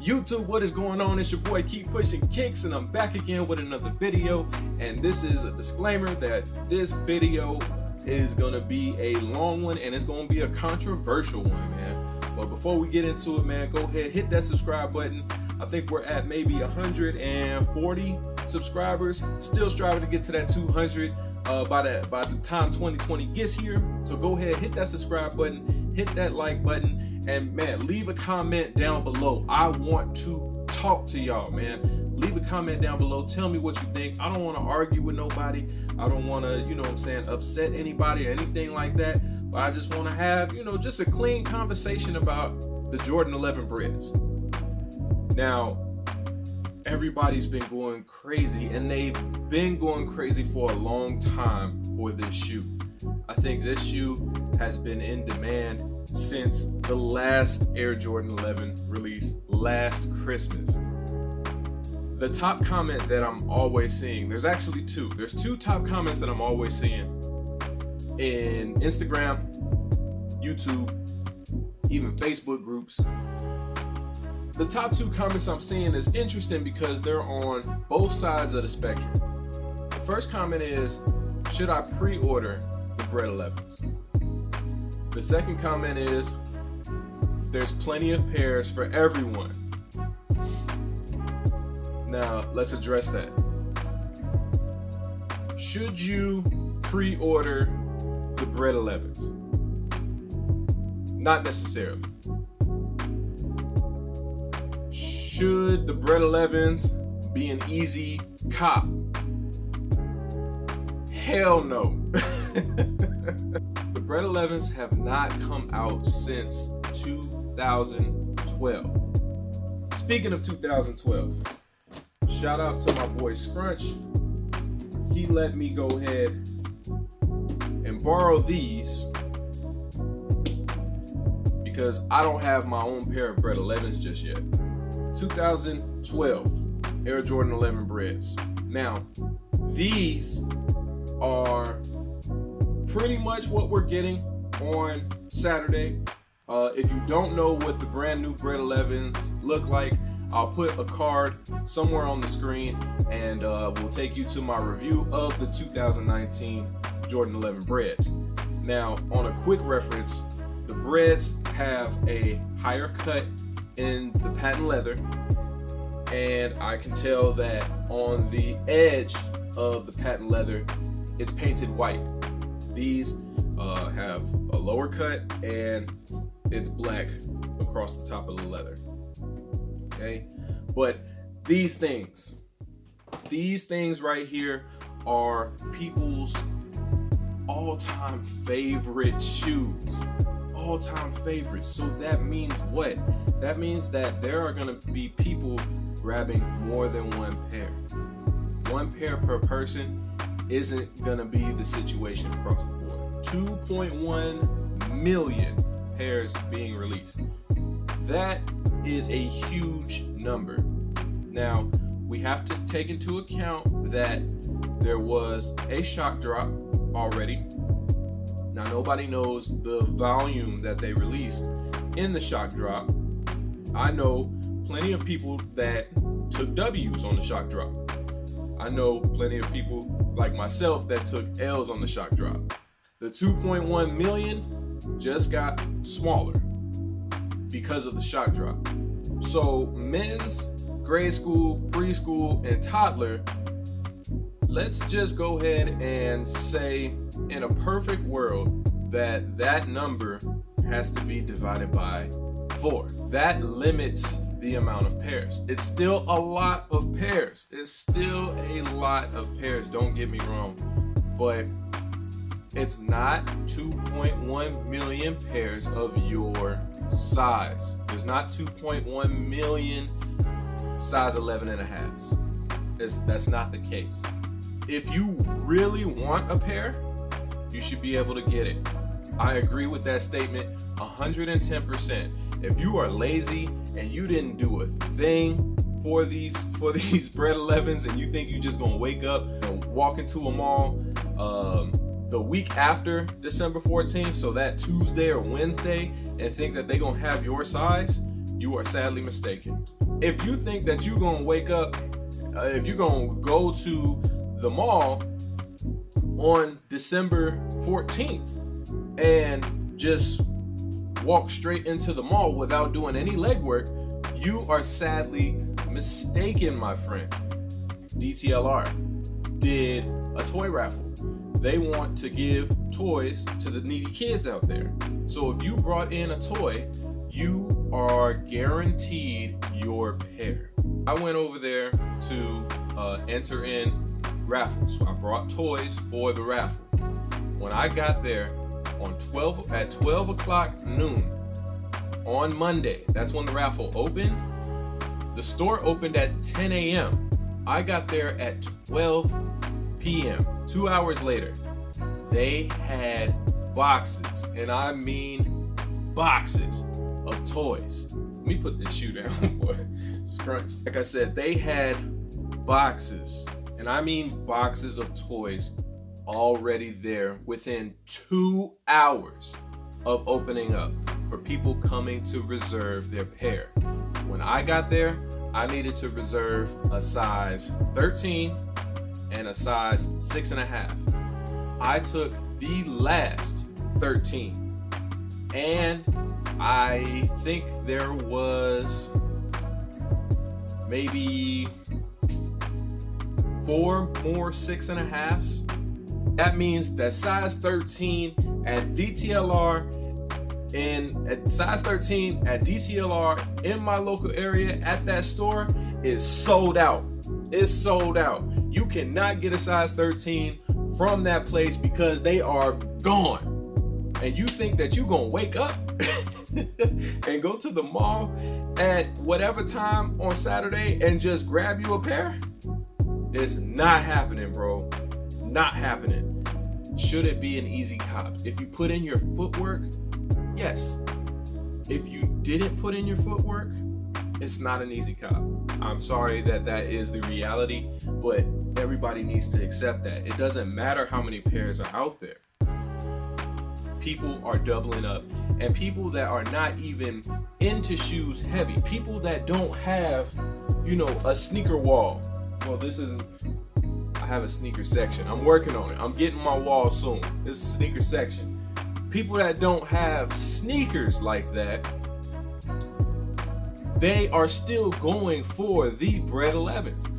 YouTube, what is going on? It's your boy Keep Pushing Kicks, and I'm back again with another video. And this is a disclaimer that this video is gonna be a long one and it's gonna be a controversial one, man. But before we get into it, man, go ahead, hit that subscribe button. I think we're at maybe 140 subscribers, still striving to get to that 200 by the time 2020 gets here. So go ahead, hit that subscribe button, hit that like button, and man, leave a comment down below. I want to talk to y'all, man. Leave a comment down below. Tell me what you think. I don't want to argue with nobody. I don't want to, you know what I'm saying, upset anybody or anything like that. But I just want to have, you know, just a clean conversation about the Jordan 11 Breds. Now, everybody's been going crazy, and they've been going crazy for a long time for this shoe. I think this shoe has been in demand since the last Air Jordan 11 release last Christmas. The top comment that I'm always seeing, there's actually two. There's two top comments that I'm always seeing in Instagram, YouTube, even Facebook groups. The top two comments I'm seeing is interesting because they're on both sides of the spectrum. The first comment is, should I pre-order the Bred 11s? The second comment is, there's plenty of pairs for everyone. Now, let's address that. Should you pre-order the Bred 11s? Not necessarily. Should the Bred 11s be an easy cop? Hell no. The Bred 11s have not come out since 2012. Speaking of 2012, shout out to my boy Scrunch. He let me go ahead and borrow these because I don't have my own pair of Bred 11s just yet. 2012 Air Jordan 11 Breds. Now, these are pretty much what we're getting on Saturday. If you don't know what the brand new Bred 11s look like, I'll put a card somewhere on the screen, and we'll take you to my review of the 2019 Jordan 11 Breds. Now, on a quick reference, the Breds have a higher cut in the patent leather, and I can tell that on the edge of the patent leather, it's painted white. These have a lower cut, and it's black across the top of the leather. Okay, but these things right here are people's all-time favorite shoes. All-time favorites. So that means what? That means that there are going to be people grabbing more than one pair. One pair per person isn't going to be the situation across the board. 2.1 million pairs being released. That is a huge number. Now, we have to take into account that there was a shock drop already. Now, nobody knows the volume that they released in the shock drop. I know plenty of people that took W's on the shock drop. I know plenty of people like myself that took L's on the shock drop. The 2.1 million just got smaller because of the shock drop. So men's, grade school, preschool, and toddler, let's just go ahead and say in a perfect world that that number has to be divided by 4. That limits the amount of pairs. It's still a lot of pairs. It's still a lot of pairs, don't get me wrong. But it's not 2.1 million pairs of your size. There's not 2.1 million size 11 and a halves. That's not the case. If you really want a pair, you should be able to get it. I agree with that statement 110%. If you are lazy and you didn't do a thing for these Bred 11s and you think you're just gonna wake up and walk into a mall the week after December 14th, so that Tuesday or Wednesday, and think that they're gonna have your size, you are sadly mistaken. If you think that you're gonna wake up, if you're gonna go to the mall on December 14th and just walk straight into the mall without doing any legwork, you are sadly mistaken, my friend. DTLR did a toy raffle. They want to give toys to the needy kids out there. So if you brought in a toy, you are guaranteed your pair. I went over there to enter in raffles. So I brought toys for the raffle. When I got there at 12 o'clock noon on Monday, that's when the raffle opened. The store opened at 10 a.m. I got there at 12 p.m. 2 hours later. They had boxes, and I mean boxes of toys. Let me put this shoe down for scrunch. Like I said, they had boxes, and I mean boxes of toys already there within 2 hours of opening up for people coming to reserve their pair. When I got there, I needed to reserve a size 13 and a size 6.5. I took the last 13, and I think there was maybe 4 more 6.5s. That means that size 13 at DTLR size 13 at DTLR in my local area at that store is sold out. It's sold out. You cannot get a size 13 from that place because they are gone. And you think that you're gonna wake up and go to the mall at whatever time on Saturday and just grab you a pair? It's not happening, bro. Not happening. Should it be an easy cop? If you put in your footwork, yes. If you didn't put in your footwork, it's not an easy cop. I'm sorry that is the reality, but everybody needs to accept that. It doesn't matter how many pairs are out there. People are doubling up, and people that are not even into shoes heavy, people that don't have, a sneaker wall. Well, I have a sneaker section. I'm working on it. I'm getting my wall soon. This is a sneaker section. People that don't have sneakers like that, they are still going for the Bred 11s.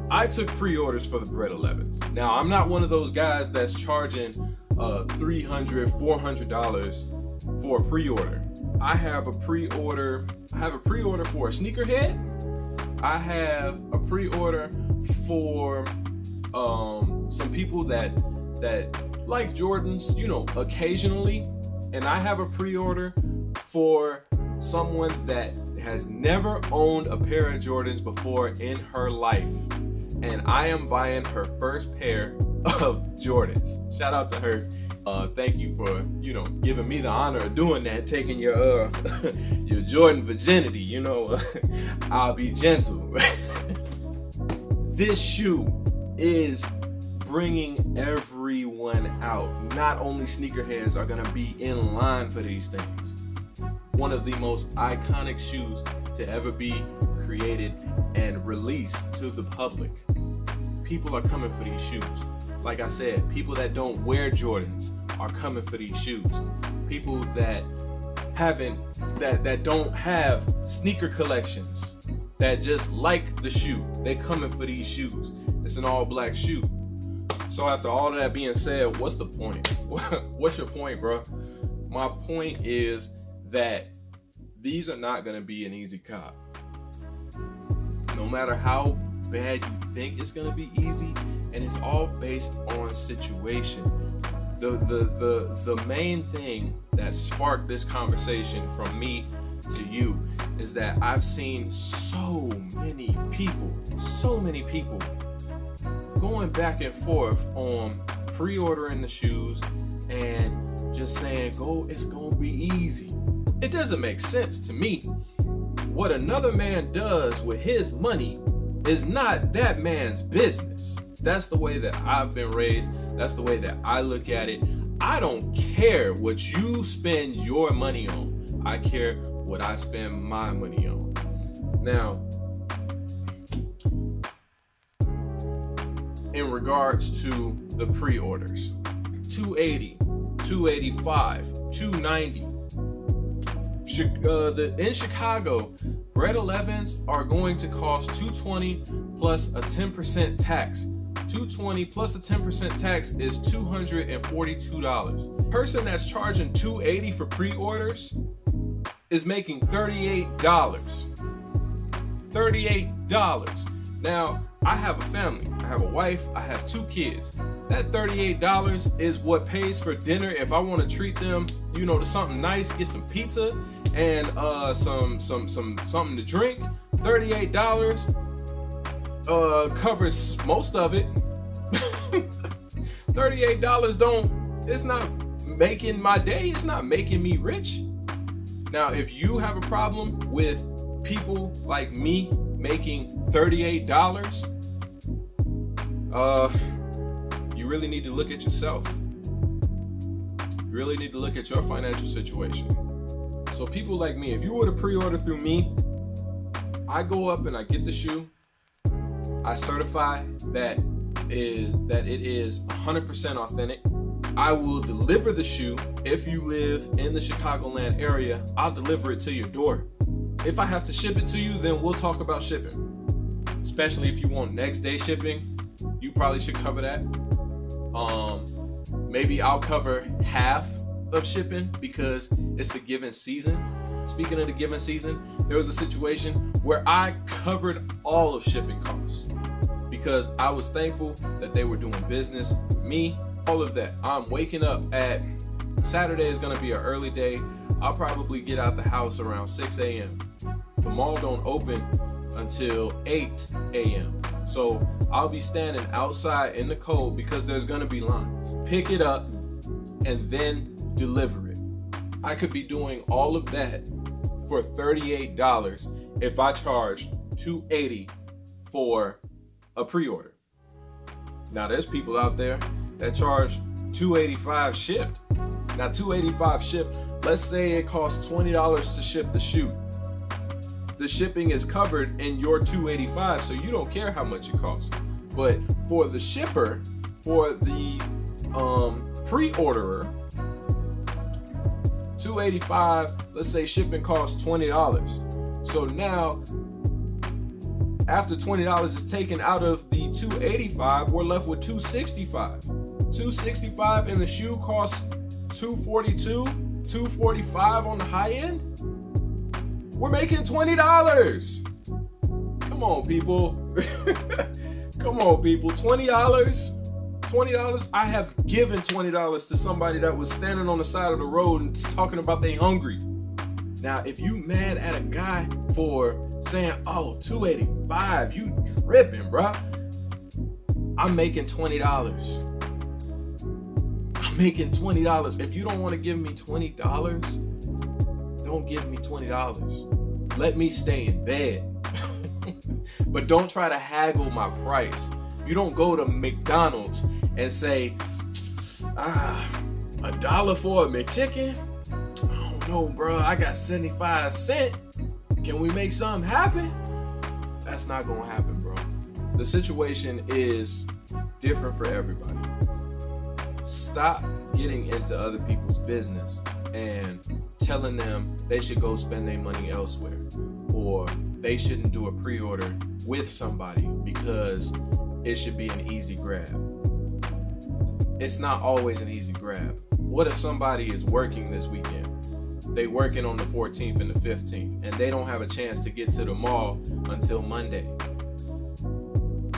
I took pre-orders for the Bred 11s. Now, I'm not one of those guys that's charging $300, $400 for a pre-order. I have a pre-order for a sneakerhead. I have a pre-order for some people that like Jordans, occasionally, and I have a pre-order for someone that has never owned a pair of Jordans before in her life, and I am buying her first pair of Jordans. Shout out to her. Thank you for giving me the honor of doing that, taking your your Jordan virginity. I'll be gentle. This shoe is bringing everyone out. Not only sneakerheads are gonna be in line for these things. One of the most iconic shoes to ever be created and released to the public. People are coming for these shoes. Like I said, people that don't wear Jordans are coming for these shoes. People that don't have sneaker collections, that just like the shoe, they coming for these shoes. It's an all black shoe. So after all of that being said, what's the point? What's your point, bro? My point is that these are not gonna be an easy cop. No matter how bad you think it's gonna be easy, and it's all based on situation. The main thing that sparked this conversation from me to you is that I've seen so many people going back and forth on pre-ordering the shoes and just saying, it's gonna be easy. It doesn't make sense to me. What another man does with his money is not that man's business. That's the way that I've been raised. That's the way that I look at it. I don't care what you spend your money on. I care what I spend my money on. Now, in regards to the pre-orders, $280, $285, $290. In Chicago, Bred 11s are going to cost $220 plus a 10% tax. $220 plus a 10% tax is $242. Person that's charging $280 for pre-orders is making $38. $38. Now, I have a family. I have a wife. I have 2 kids. That $38 is what pays for dinner. If I want to treat them, to something nice, get some pizza and something to drink. $38 covers most of it. $38 it's not making my day. It's not making me rich. Now, if you have a problem with people like me making $38, you really need to look at yourself. You really need to look at your financial situation. So people like me, if you were to pre-order through me, I go up and I get the shoe. I certify that it is 100% authentic. I will deliver the shoe. If you live in the Chicagoland area, I'll deliver it to your door. If I have to ship it to you, then we'll talk about shipping. Especially if you want next day shipping, you probably should cover that. Maybe I'll cover half of shipping because it's the given season. Speaking of the given season, there was a situation where I covered all of shipping costs because I was thankful that they were doing business with me. All of that. I'm waking up at Saturday is going to be an early day. I'll probably get out the house around 6 a.m. The mall don't open until 8 a.m. So I'll be standing outside in the cold because there's going to be lines. Pick it up and then deliver it. I could be doing all of that for $38 if I charged $280 for a pre-order. Now there's people out there that charge $285 shipped. Now $285 shipped, let's say it costs $20 to ship the shoe. The shipping is covered in your $285, so you don't care how much it costs. But for the shipper, for the pre-orderer, $285, let's say shipping costs $20. So now, after $20 is taken out of the $285, we're left with $265. $265 and the shoe costs $242, $245 on the high end. We're making $20. Come on, people. Come on, people. $20. I have given $20 to somebody that was standing on the side of the road and talking about they hungry. Now, if you mad at a guy for saying, oh, $285, you tripping, bro. I'm making $20. I'm making $20. If you don't want to give me $20, don't give me $20. Let me stay in bed. But don't try to haggle my price. You don't go to McDonald's and say, $1 for a McChicken? I don't know, bro. I got 75 cents. Can we make something happen? That's not gonna happen, bro. The situation is different for everybody. Stop getting into other people's business and telling them they should go spend their money elsewhere, or they shouldn't do a pre-order with somebody because it should be an easy grab. It's not always an easy grab. What if somebody is working this weekend? They working on the 14th and the 15th, and they don't have a chance to get to the mall until Monday.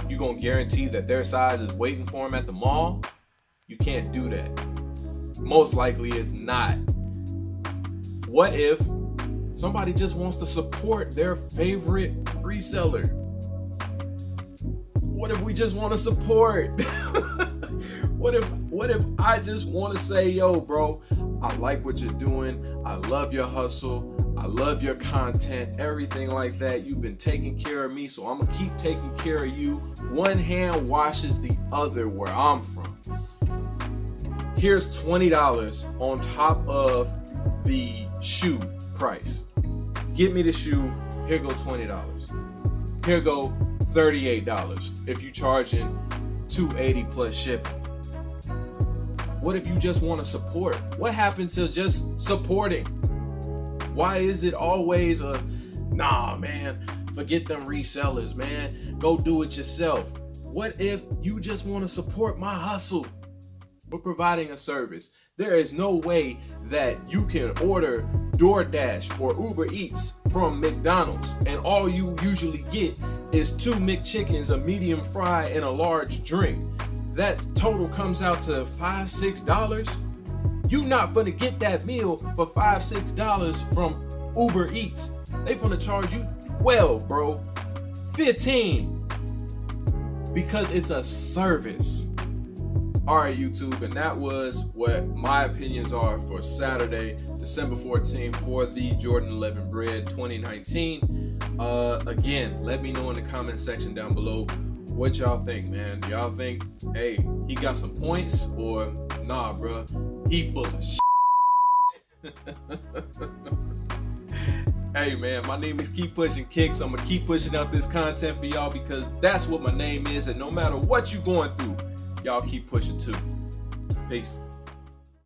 You gonna guarantee that their size is waiting for them at the mall? You can't do that. Most likely it's not. What if somebody just wants to support their favorite reseller? What if we just want to support? What if I just want to say, yo, bro, I like what you're doing. I love your hustle. I love your content, everything like that. You've been taking care of me, so I'm gonna keep taking care of you. One hand washes the other where I'm from. Here's $20 on top of the shoe price. Get me the shoe. Here go $20. Here go $38 if you charging $280 plus shipping. What if you just want to support? What happened to just supporting? Why is it always a, nah, man, forget them resellers, man. Go do it yourself. What if you just want to support my hustle? We're providing a service. There is no way that you can order DoorDash or Uber Eats from McDonald's and all you usually get is 2 McChickens, a medium fry, and a large drink. That total comes out to $5-6. You not gonna get that meal for $5-6 from Uber Eats. They gonna charge you 12, bro, 15, because it's a service. All right, YouTube, and that was what my opinions are for Saturday, December 14th for the Jordan 11 Bred 2019. Again, let me know in the comment section down below what y'all think, man. Y'all think, hey, he got some points, or nah, bro, he full of shit. Hey, man, my name is Keep Pushing Kicks. I'm gonna keep pushing out this content for y'all because that's what my name is, and no matter what you're going through, y'all keep pushing too. Peace.